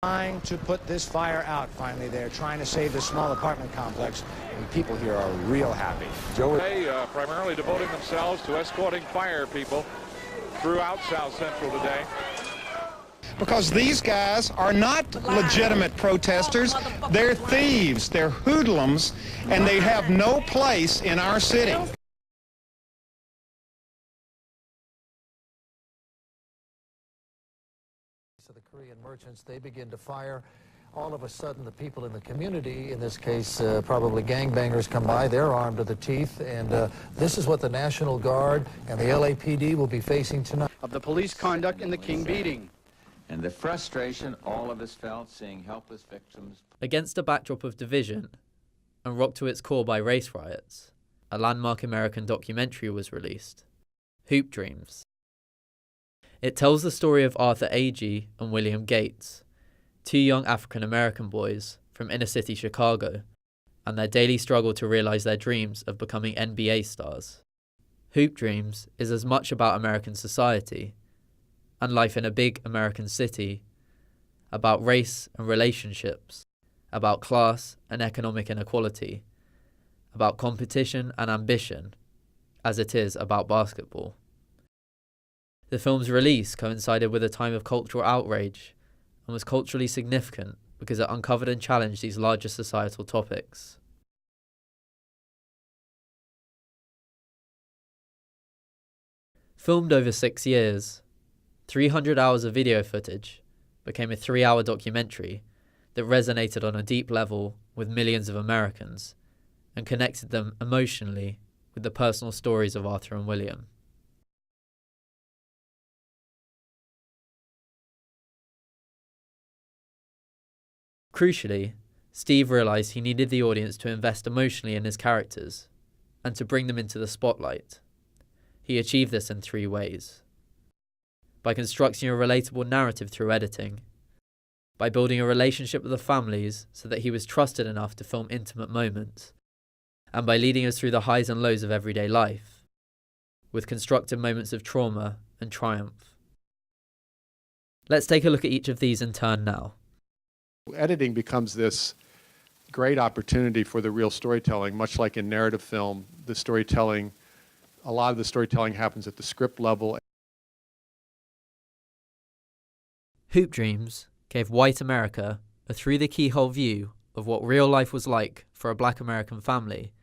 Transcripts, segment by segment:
Trying to put this fire out. Finally, they're trying to save this small apartment complex, and people here are real happy. They primarily devoting themselves to escorting fire people throughout South Central today. Because these guys are not legitimate protesters. They're thieves, they're hoodlums, and they have no place in our city. So the Korean merchants, they begin to fire. All of a sudden, the people in the community, in this case, probably gangbangers, come by. They're armed to the teeth, and this is what the National Guard and the LAPD will be facing tonight. Of the police conduct in the King beating. And the frustration all of us felt seeing helpless victims. Against a backdrop of division, and rocked to its core by race riots, a landmark American documentary was released, Hoop Dreams. It tells the story of Arthur Agee and William Gates, two young African-American boys from inner-city Chicago, and their daily struggle to realize their dreams of becoming NBA stars. Hoop Dreams is as much about American society and life in a big American city, about race and relationships, about class and economic inequality, about competition and ambition, as it is about basketball. The film's release coincided with a time of cultural outrage and was culturally significant because it uncovered and challenged these larger societal topics. Filmed over 6 years, 300 hours of video footage became a 3-hour documentary that resonated on a deep level with millions of Americans and connected them emotionally with the personal stories of Arthur and William. Crucially, Steve realized he needed the audience to invest emotionally in his characters and to bring them into the spotlight. He achieved this in 3 ways. By constructing a relatable narrative through editing, by building a relationship with the families so that he was trusted enough to film intimate moments, and by leading us through the highs and lows of everyday life, with constructive moments of trauma and triumph. Let's take a look at each of these in turn now. Editing becomes this great opportunity for the real storytelling, much like in narrative film. A lot of the storytelling happens at the script level. Hoop Dreams gave white America a through-the-keyhole view of what real life was like for a black American family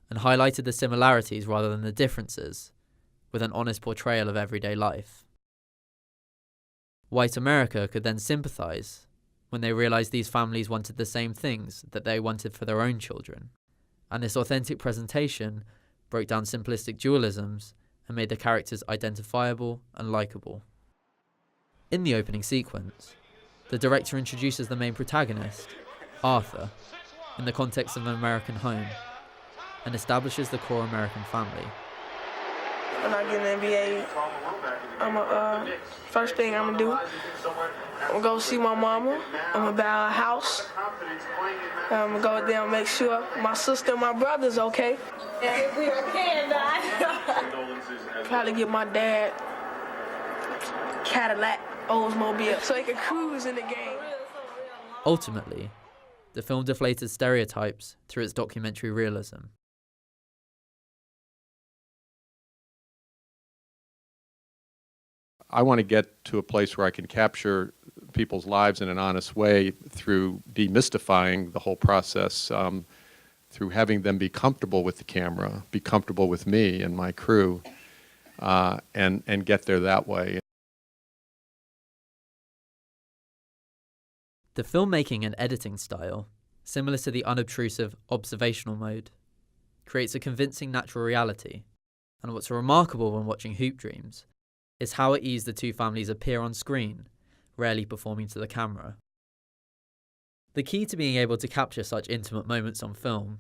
and highlighted the similarities rather than the differences with an honest portrayal of everyday life. White America could then sympathize when they realized these families wanted the same things that they wanted for their own children, and this authentic presentation broke down simplistic dualisms and made the characters identifiable and likable. In the opening sequence, the director introduces the main protagonist, Arthur, in the context of an American home, and establishes the core American family. When I get an NBA, first thing I'm gonna do, I'm gonna go see my mama. I'm gonna buy a house. I'm gonna go there and make sure my sister and my brother's okay. And if we can, probably get my dad Cadillac Oldsmobile so he can cruise in the game. Ultimately, the film deflated stereotypes through its documentary realism. I want to get to a place where I can capture people's lives in an honest way through demystifying the whole process, through having them be comfortable with the camera, be comfortable with me and my crew, and get there that way. The filmmaking and editing style, similar to the unobtrusive observational mode, creates a convincing natural reality, and what's remarkable when watching Hoop Dreams is how at ease the two families appear on screen, rarely performing to the camera. The key to being able to capture such intimate moments on film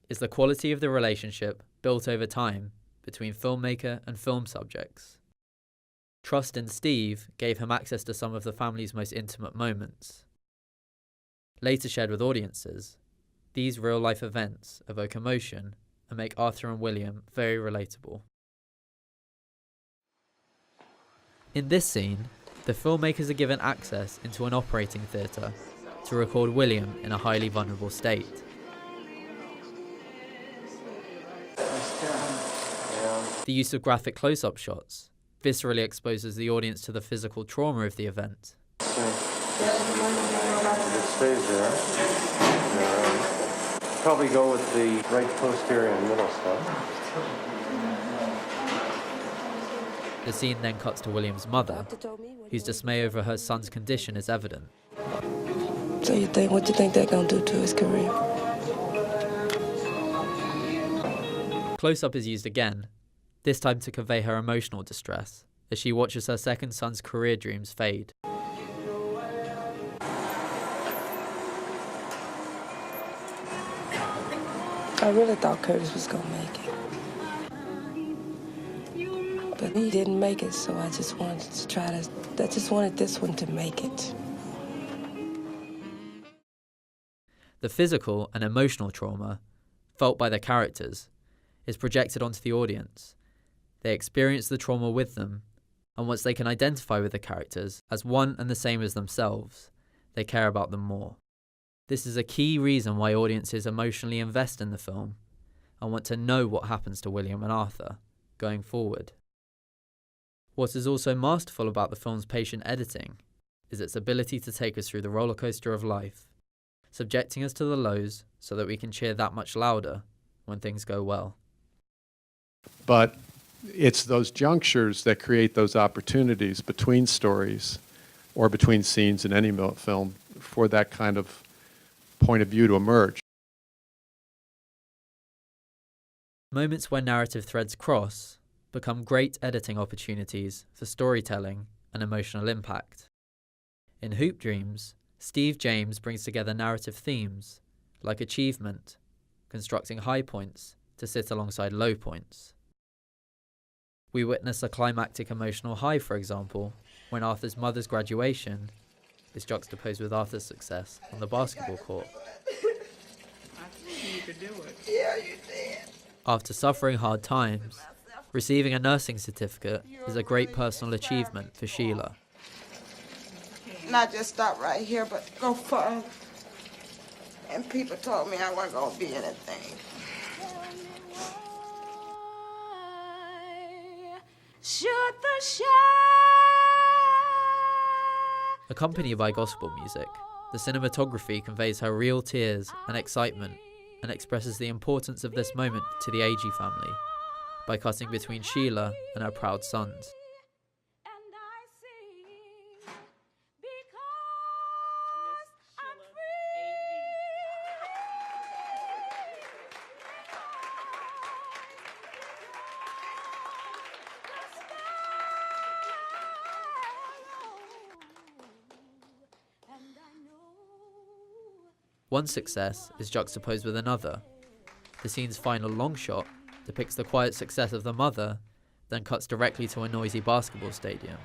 is the quality of the relationship built over time between filmmaker and film subjects. Trust in Steve gave him access to some of the family's most intimate moments. Later shared with audiences, these real-life events evoke emotion and make Arthur and William very relatable. In this scene, The filmmakers are given access into an operating theatre to record William in a highly vulnerable state. The use of graphic close-up shots viscerally exposes the audience to the physical trauma of the event. It stays there. Probably go with the right posterior and middle stuff. The scene then cuts to William's mother, whose dismay over her son's condition is evident. So what you think they're gonna do to his career? Close-up is used again, this time to convey her emotional distress as she watches her second son's career dreams fade. I really thought Curtis was gonna make it. But he didn't make it, so I just wanted this one to make it. The physical and emotional trauma, felt by the characters, is projected onto the audience. They experience the trauma with them, and once they can identify with the characters as one and the same as themselves, they care about them more. This is a key reason why audiences emotionally invest in the film and want to know what happens to William and Arthur going forward. What is also masterful about the film's patient editing is its ability to take us through the roller coaster of life, subjecting us to the lows so that we can cheer that much louder when things go well. But it's those junctures that create those opportunities between stories or between scenes in any film for that kind of point of view to emerge. Moments where narrative threads cross become great editing opportunities for storytelling and emotional impact. In Hoop Dreams, Steve James brings together narrative themes like achievement, constructing high points to sit alongside low points. We witness a climactic emotional high, for example, when Arthur's mother's graduation is juxtaposed with Arthur's success on the basketball court. I think you could do it. Yeah, you did. After suffering hard times, receiving a nursing certificate is a great personal achievement for Sheila. Not just stop right here, but go further. And people told me I wasn't going to be anything. Accompanied by gospel music, the cinematography conveys her real tears and excitement and expresses the importance of this moment to the Agee family by cutting between Sheila and her proud sons. One success is juxtaposed with another. The scene's final long shot depicts the quiet success of the mother, then cuts directly to a noisy basketball stadium.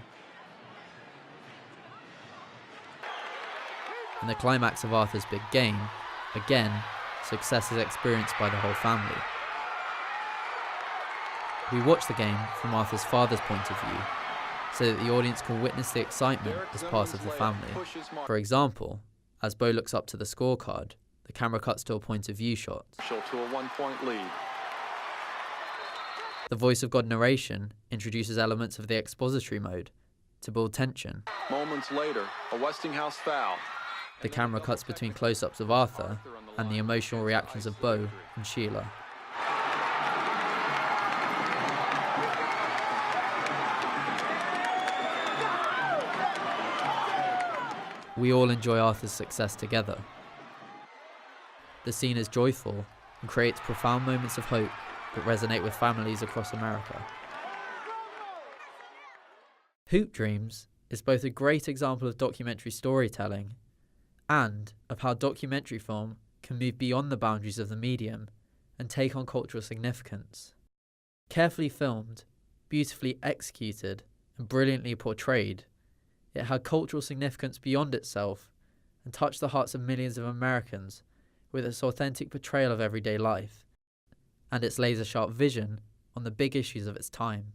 In the climax of Arthur's big game, again, success is experienced by the whole family. We watch the game from Arthur's father's point of view, so that the audience can witness the excitement as part of the family. For example, as Bo looks up to the scorecard, the camera cuts to a point of view shot. To a 1-point lead. The voice of God narration introduces elements of the expository mode to build tension. Moments later, a Westinghouse foul. The camera cuts between close-ups of Arthur and the emotional reactions of Bo and Sheila. We all enjoy Arthur's success together. The scene is joyful and creates profound moments of hope that resonate with families across America. Hoop Dreams is both a great example of documentary storytelling and of how documentary film can move beyond the boundaries of the medium and take on cultural significance. Carefully filmed, beautifully executed, and brilliantly portrayed, it had cultural significance beyond itself and touched the hearts of millions of Americans with its authentic portrayal of everyday life and its laser-sharp vision on the big issues of its time.